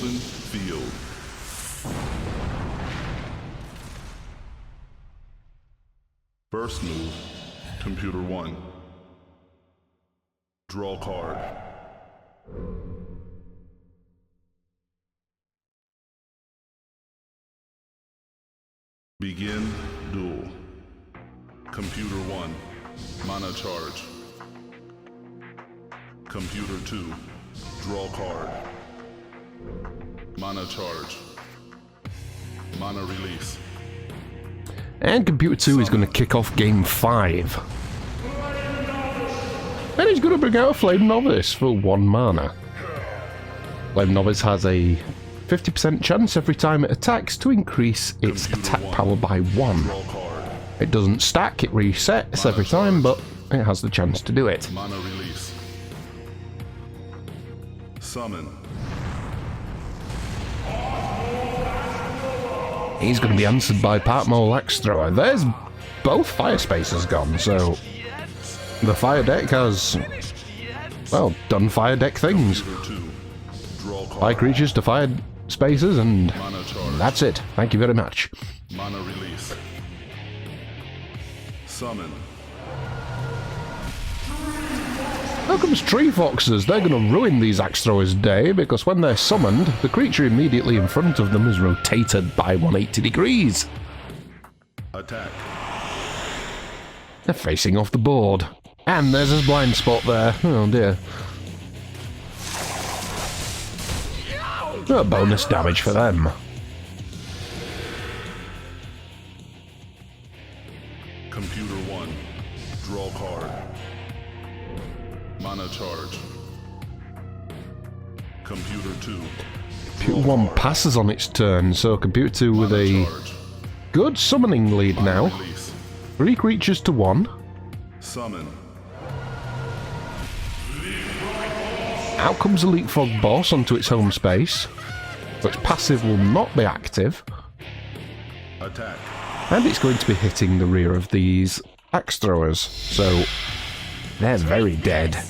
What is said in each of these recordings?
Open field. First move, computer 1. Draw card. Begin duel. Computer 1, mana charge. Computer 2, draw card. Mana charge. Mana release. And Computer 2 is going to kick off Game 5. And he's going to bring out a Flame Novice for 1 mana. Flame Novice has a 50% chance every time it attacks to increase its attack power by 1. It doesn't stack, it resets every time, but it has the chance to do it. Mana release. Summon. He's going to be answered by Partmole Axe Thrower. There's both fire spaces gone, so the fire deck has, well, done fire deck things. Fire creatures to fire spaces, and that's it. Thank you very much. Mana release. Summon. How comes Tree Foxes? They're going to ruin these Axe Throwers' day, because when they're summoned, the creature immediately in front of them is rotated by 180 degrees. Attack. They're facing off the board. And there's a blind spot there. Oh dear. Oh, bonus damage for them. Computer 1, draw card. Mana charge. Computer 2. Computer 1 passes on its turn, so Computer 2 with a good summoning lead now. 3 creatures to 1. Summon. Out comes a Leapfrog Boss onto its home space, so its passive will not be active. Attack. And it's going to be hitting the rear of these Axe Throwers, so they're very dead.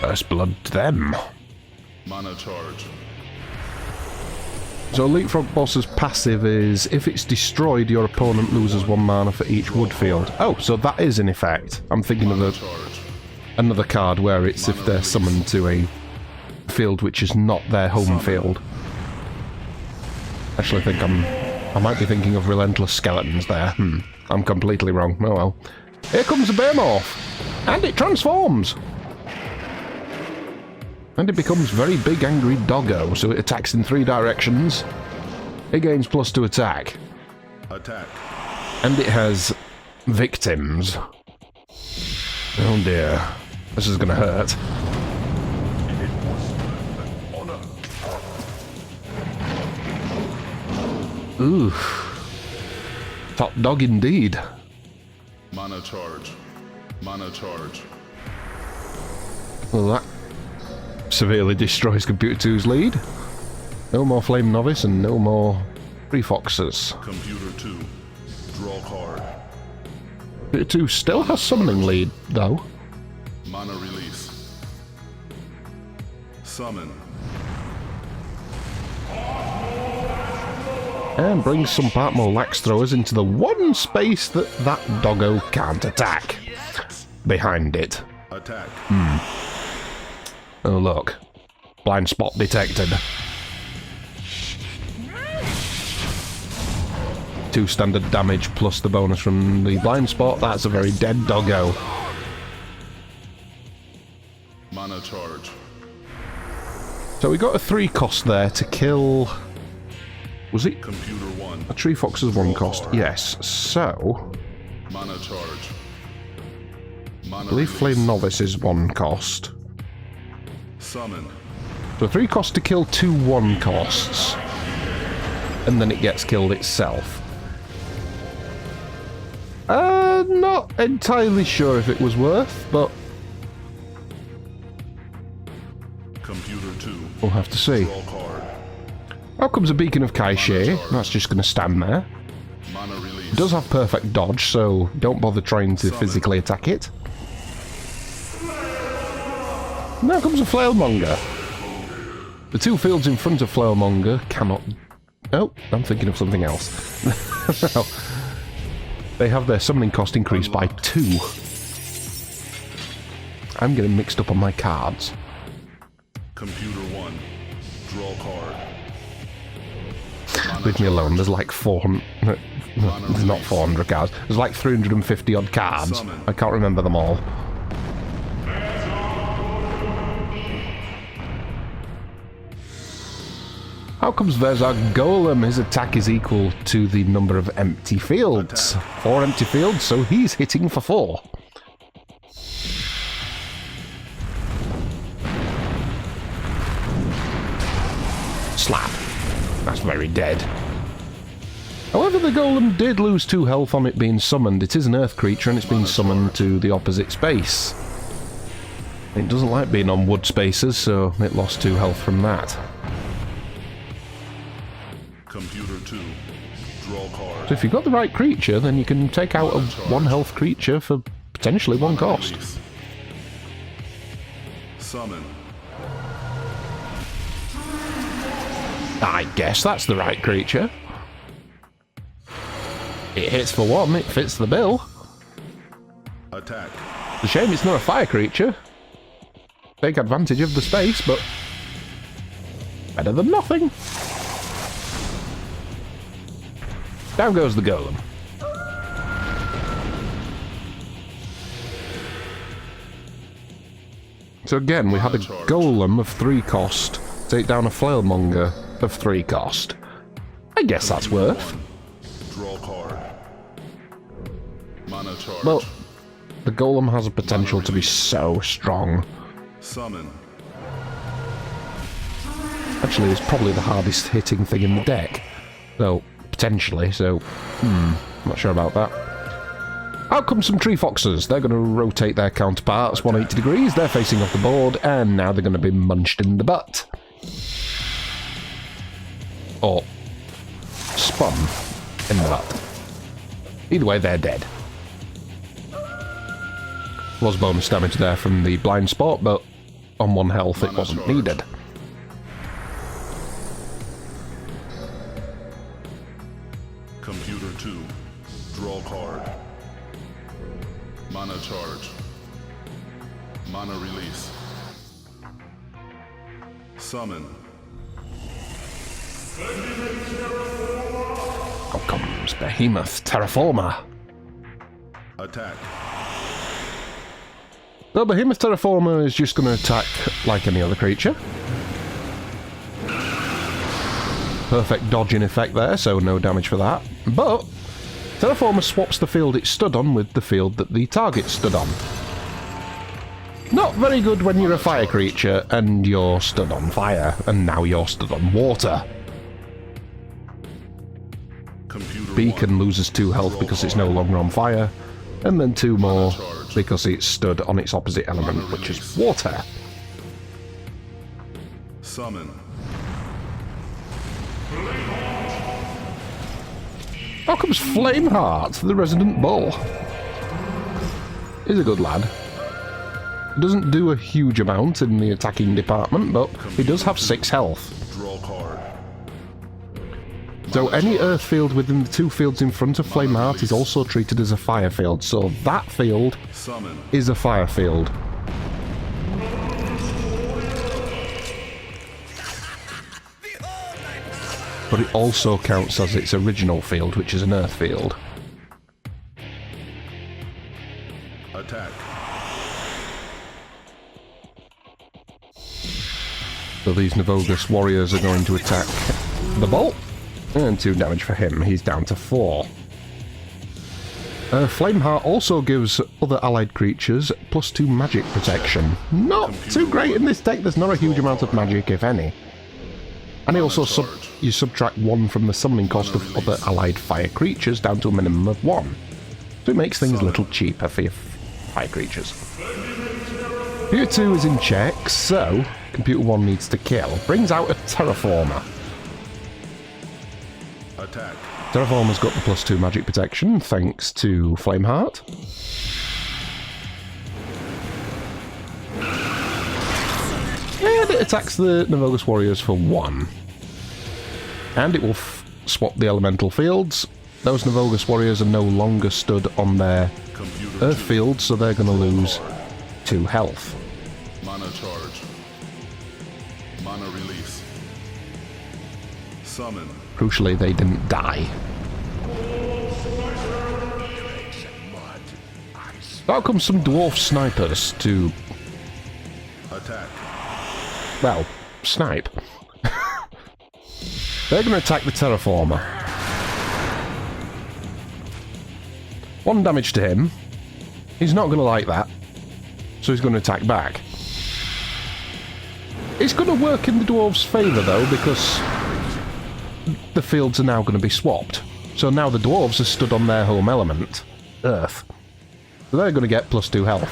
First blood to them. Mana charge. So Leapfrog Boss's passive is, if it's destroyed, your opponent loses 1 mana for each wood field. Oh, so that is in effect. I'm thinking of another card where it's if they're summoned to a field which is not their home field. Actually, I think I might be thinking of Relentless Skeletons there. I'm completely wrong. Oh well. Here comes a Behemoth! And it transforms! And it becomes very big angry doggo, so it attacks in 3 directions. It gains +2 attack. Attack. And it has victims. Oh dear. This is gonna hurt. Ooh. Top dog indeed. Mana charge. Mana charge. Well, that severely destroys Computer 2's lead. No more Flame Novice and no more Tree Foxes. Computer 2, draw card. Computer 2 still has summoning lead, though. Mana release. Summon. And brings some Partmole Axe Throwers into the one space that doggo can't attack. Behind it. Attack. Oh look. Blind spot detected. 2 standard damage plus the bonus from the blind spot. That's a very dead doggo. Mana charge. So we got a 3 cost there to kill... Was it? Computer 1. A Tree Fox's 1 cost, yes. So... Mana charge. Mana I believe Flame Novice is 1 cost. Summon. So 3 cost to kill 2 1 costs. And then it gets killed itself. Not entirely sure if it was worth, but... Computer 2. We'll have to see. Draw card. Out comes a Beacon of Kaishe. That's just going to stand there. Mana release. It does have perfect dodge, so don't bother trying to physically attack it. Now comes a Flailmonger. The two fields in front of Flailmonger cannot... Oh, I'm thinking of something else. No. They have their summoning cost increased by 2. I'm getting mixed up on my cards. Computer 1. Draw card. Leave me alone, there's like 400... There's not 400 cards. There's like 350 odd cards. I can't remember them all. How comes there's our golem? His attack is equal to the number of empty fields. 4 empty fields, so he's hitting for 4. Slap. That's very dead. However, the golem did lose 2 health on it being summoned. It is an earth creature and it's been summoned to the opposite space. It doesn't like being on wood spaces, so it lost 2 health from that. Computer 2. Draw card. So if you've got the right creature, then you can take out a 1 health creature for potentially 1 cost. Release. Summon. I guess that's the right creature. It hits for 1, it fits the bill. Attack. It's a shame it's not a fire creature. Take advantage of the space, but better than nothing. Down goes the golem. So again, we had a golem of 3 cost, take down a Flailmonger of 3 cost. I guess that's worth. Draw card. Mana charge. Well, the golem has a potential to be so strong. Summon. Actually, it's probably the hardest hitting thing in the deck. So, potentially, so... not sure about that. Out come some tree foxes. They're going to rotate their counterparts 180 degrees. They're facing off the board, and now they're going to be munched in the butt. Or spun in the butt. Either way, they're dead. Was bonus damage there from the blind spot, but on 1 health it wasn't needed. Computer 2. Draw card. Mana charge. Mana release. Summon. Out comes Behemoth Terraformer. Attack. The Behemoth Terraformer is just going to attack like any other creature. Perfect dodging effect there, so no damage for that. But Terraformer swaps the field it stood on with the field that the target stood on. Not very good when you're a fire creature and you're stood on fire, and now you're stood on water. Computer Beacon 1. loses 2 health because it's no longer on fire, and then 2 more because it stood on its opposite element, which is water. Summon. How comes Flameheart, the resident bull? He's a good lad. He doesn't do a huge amount in the attacking department, but he does have 6 health. Draw card. So any earth field within the 2 fields in front of Flameheart is also treated as a fire field, so that field Summon. is a fire field. But it also counts as its original field, which is an earth field. Attack. So these Navogus warriors are going to attack the bolt. And 2 damage for him, he's down to 4. Flameheart also gives other allied creatures +2 magic protection. Not too great in this deck, there's not a huge amount of magic, if any. And he also you subtract 1 from the summoning cost of other allied fire creatures down to a minimum of 1. So it makes things a little cheaper for your fire creatures. Computer 2 is in check, so Computer 1 needs to kill. Brings out a Terraformer. Attack. Terraformer's got the +2 magic protection, thanks to Flameheart. it attacks the Novogos Warriors for 1. And it will swap the elemental fields. Those Novogos Warriors are no longer stood on their Computer Earth 2. field, so they're going to lose 2 health. Mana charge. Mana release. Summon. Crucially, they didn't die. Out comes some dwarf snipers to, Attack. well, snipe. They're going to attack the Terraformer. 1 damage to him. He's not going to like that, so he's going to attack back. It's going to work in the dwarves' favour, though, because the fields are now going to be swapped. So now the dwarves are stood on their home element, Earth. So they're going to get +2 health.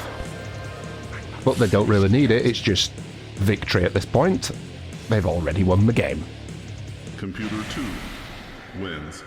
But they don't really need it, it's just victory at this point. They've already won the game. Computer 2 wins.